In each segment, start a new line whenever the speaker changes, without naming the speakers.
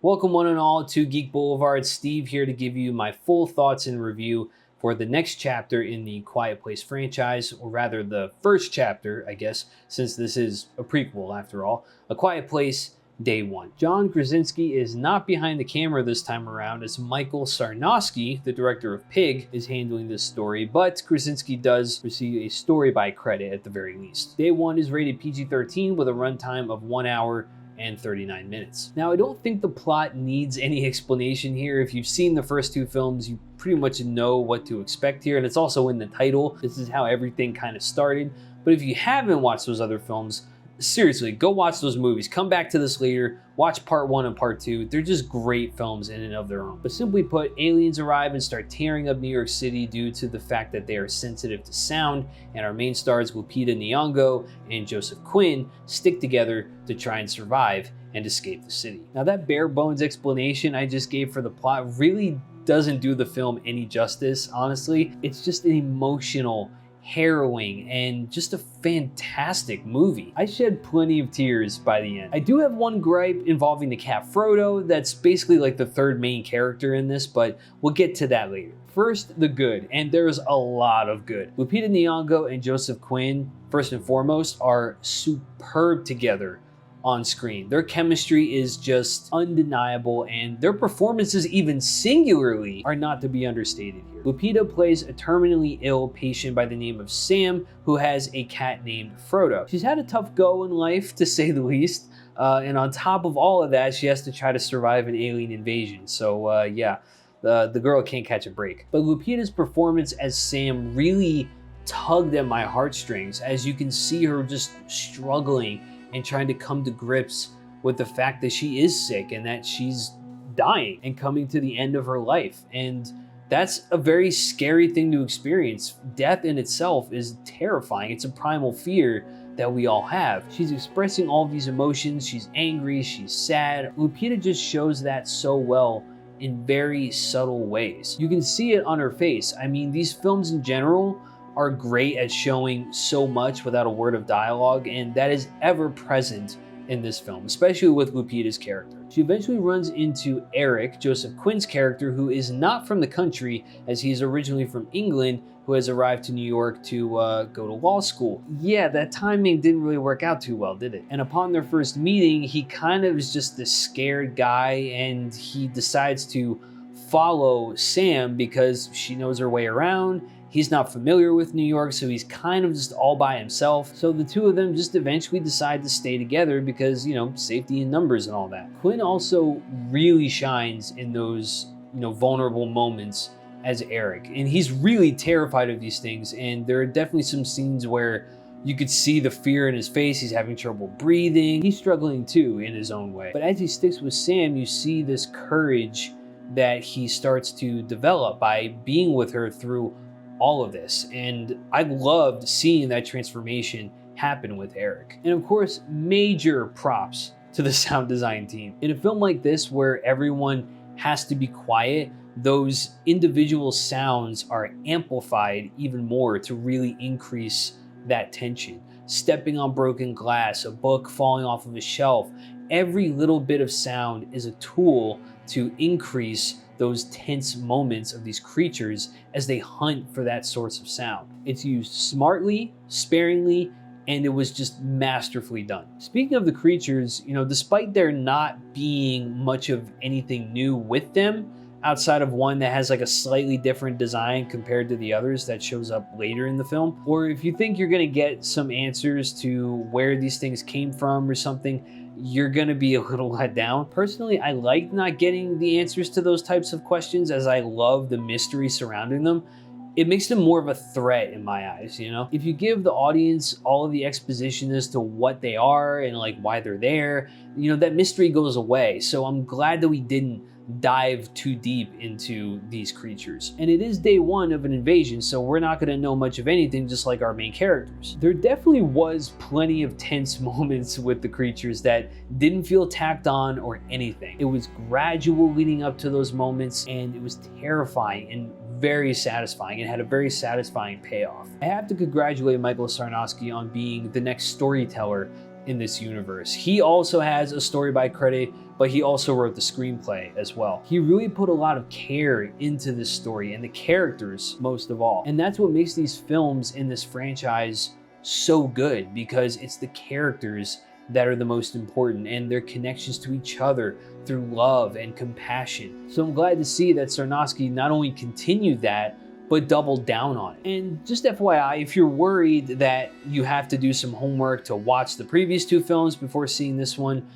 Welcome one and all to Geek Boulevard. Steve here to give you my full thoughts and review for the next chapter in the Quiet Place franchise, or rather the first chapter, I guess, since this is a prequel after all. A Quiet Place Day 1. John Krasinski is not behind the camera this time around, as Michael Sarnowski, the director of Pig, is handling this story, but Krasinski does receive a story by credit at the very least. Day 1 is rated PG-13 with a runtime of 1 hour and 39 minutes. Now, I don't think the plot needs any explanation here. If you've seen the first two films, you pretty much know what to expect here, and it's also in the title. This is how everything kind of started. But if you haven't watched those other films, seriously, go watch those movies. Come back to this later. Watch part 1 and part 2. They're just great films in and of their own. But simply put, aliens arrive and start tearing up New York City due to the fact that they are sensitive to sound, and our main stars, Lupita Nyong'o and Joseph Quinn, stick together to try and survive and escape the city. Now, that bare bones explanation I just gave for the plot really doesn't do the film any justice, honestly. It's just an emotional, harrowing, and just a fantastic movie. I shed plenty of tears by the end. I do have one gripe involving the cat Frodo that's basically like the third main character in this, but we'll get to that later. First, the good, and there's a lot of good. Lupita Nyong'o and Joseph Quinn, first and foremost, are superb together on screen. Their chemistry is just undeniable, and their performances, even singularly, are not to be understated here. Lupita plays a terminally ill patient by the name of Sam, who has a cat named Frodo. She's had a tough go in life, to say the least, and on top of all of that, she has to try to survive an alien invasion. So yeah, the girl can't catch a break. But Lupita's performance as Sam really tugged at my heartstrings, as you can see her just struggling and trying to come to grips with the fact that she is sick and that she's dying and coming to the end of her life. And that's a very scary thing to experience. Death in itself is terrifying. It's a primal fear that we all have. She's expressing all of these emotions. She's angry, she's sad. Lupita just shows that so well in very subtle ways. You can see it on her face. I mean, these films in general are great at showing so much without a word of dialogue, and that is ever present in this film, especially with Lupita's character. She eventually runs into Eric, Joseph Quinn's character, who is not from the country, as he's originally from England, who has arrived to New York to go to law school. Yeah, that timing didn't really work out too well, did it? And upon their first meeting, he kind of is just this scared guy, and he decides to follow Sam because she knows her way around. He's not familiar with New York, so he's kind of just all by himself. So the two of them just eventually decide to stay together because, you know, safety in numbers and all that. Quinn also really shines in those, you know, vulnerable moments as Eric. And he's really terrified of these things. And there are definitely some scenes where you could see the fear in his face. He's having trouble breathing. He's struggling too in his own way. But as he sticks with Sam, you see this courage that he starts to develop by being with her through all of this. And I loved seeing that transformation happen with Eric. And of course, major props to the sound design team. In a film like this, where everyone has to be quiet, those individual sounds are amplified even more to really increase that tension. Stepping on broken glass, a book falling off of a shelf, every little bit of sound is a tool to increase those tense moments of these creatures as they hunt for that source of sound. It's used smartly, sparingly, and it was just masterfully done. Speaking of the creatures, you know, despite there not being much of anything new with them, outside of one that has like a slightly different design compared to the others that shows up later in the film, or if you think you're gonna get some answers to where these things came from or something, you're gonna be a little let down. Personally, I like not getting the answers to those types of questions, as I love the mystery surrounding them. It makes them more of a threat in my eyes, you know? If you give the audience all of the exposition as to what they are and like why they're there, you know, that mystery goes away. So I'm glad that we didn't dive too deep into these creatures. And it is day 1 of an invasion, so we're not going to know much of anything, just like our main characters. There definitely was plenty of tense moments with the creatures that didn't feel tacked on or anything. It was gradual leading up to those moments, and it was terrifying and very satisfying. It had a very satisfying payoff. I have to congratulate Michael Sarnowski on being the next storyteller in this universe. He also has a story by credit, but he also wrote the screenplay as well. He really put a lot of care into this story and the characters most of all. And that's what makes these films in this franchise so good, because it's the characters that are the most important and their connections to each other through love and compassion. So I'm glad to see that Sarnowski not only continued that, but doubled down on it. And just FYI, if you're worried that you have to do some homework to watch the previous two films before seeing this one,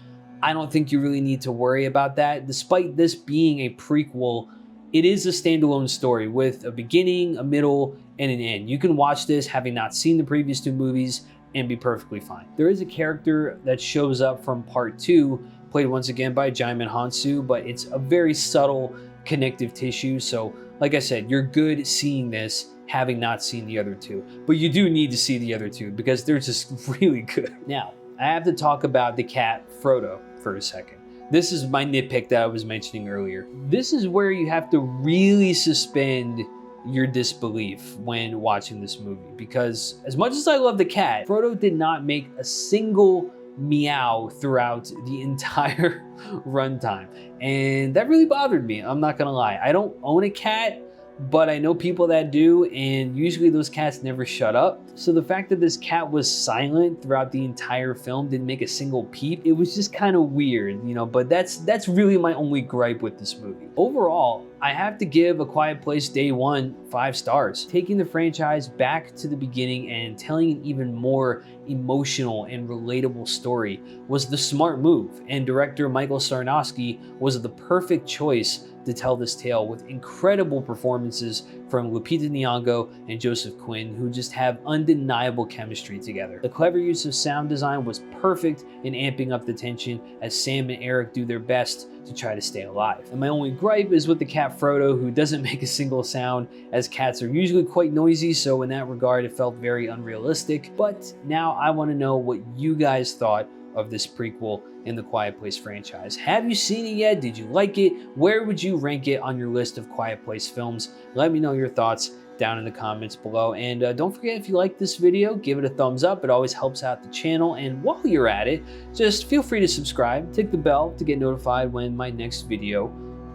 I don't think you really need to worry about that. Despite this being a prequel, it is a standalone story with a beginning, a middle, and an end. You can watch this having not seen the previous two movies and be perfectly fine. There is a character that shows up from part 2, played once again by Jaimin Hansu, but it's a very subtle connective tissue. So like I said, you're good seeing this having not seen the other two, but you do need to see the other two because they're just really good. Now, I have to talk about the cat Frodo for a second. This is my nitpick that I was mentioning earlier. This is where you have to really suspend your disbelief when watching this movie, because as much as I love the cat, Frodo did not make a single meow throughout the entire runtime, and that really bothered me. I'm not gonna lie. I don't own a cat, but I know people that do, and usually those cats never shut up. So the fact that this cat was silent throughout the entire film, didn't make a single peep, it was just kind of weird, you know, but that's really my only gripe with this movie. Overall, I have to give A Quiet Place Day One 5 stars. Taking the franchise back to the beginning and telling an even more emotional and relatable story was the smart move, and director Michael Sarnowski was the perfect choice to tell this tale, with incredible performances from Lupita Nyong'o and Joseph Quinn, who just have undeniable chemistry together. The clever use of sound design was perfect in amping up the tension as Sam and Eric do their best to try to stay alive. And my only gripe is with the cat Frodo, who doesn't make a single sound, as cats are usually quite noisy, so in that regard it felt very unrealistic. But now I want to know what you guys thought of this prequel in the Quiet Place franchise. Have you seen it yet? Did you like it? Where would you rank it on your list of Quiet Place films? Let me know your thoughts down in the comments below. And don't forget, if you like this video, give it a thumbs up. It always helps out the channel. And while you're at it, just feel free to subscribe. Tick the bell to get notified when my next video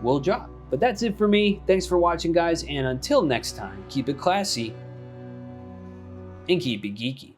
will drop. But that's it for me. Thanks for watching, guys. And until next time, keep it classy and keep it geeky.